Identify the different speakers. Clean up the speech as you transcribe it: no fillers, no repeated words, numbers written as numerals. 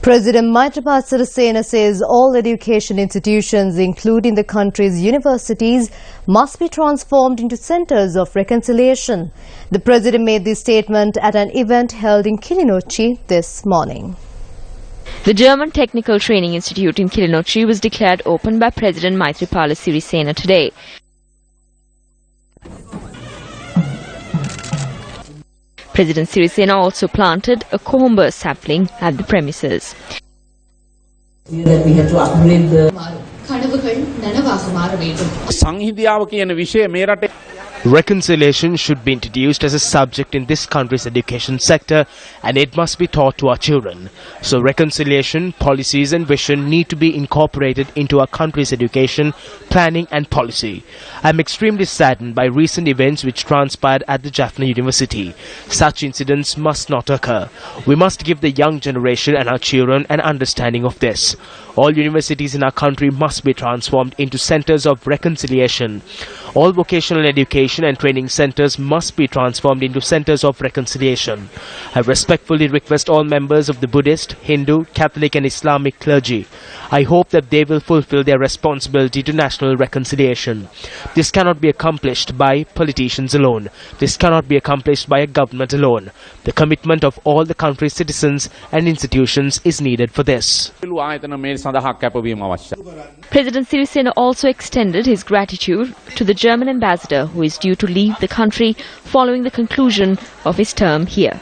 Speaker 1: President Maithripala Sirisena says all education institutions, including the country's universities, must be transformed into centers of reconciliation. The president made this statement at an event held in Kilinochchi this morning.
Speaker 2: The German Technical Training Institute in Kilinochchi was declared open by President Maithripala Sirisena today. President Sirisena also planted a Kohomba sapling at the premises.
Speaker 3: That we have to upgrade the
Speaker 4: Reconciliation should be introduced as a subject in this country's education sector, and it must be taught to our children. So reconciliation, policies and vision need to be incorporated into our country's education, planning and policy. I am extremely saddened by recent events which transpired at the Jaffna University. Such incidents must not occur. We must give the young generation and our children an understanding of this. All universities in our country must be transformed into centers of reconciliation. All vocational education and training centers must be transformed into centers of reconciliation. I respectfully request all members of the Buddhist, Hindu, Catholic and Islamic clergy. I hope that they will fulfill their responsibility to national reconciliation. This cannot be accomplished by politicians alone. This cannot be accomplished by a government alone. The commitment of all the country's citizens and institutions is needed for this.
Speaker 2: President Sirisena also extended his gratitude to the German ambassador who is due to leave the country following the conclusion of his term here.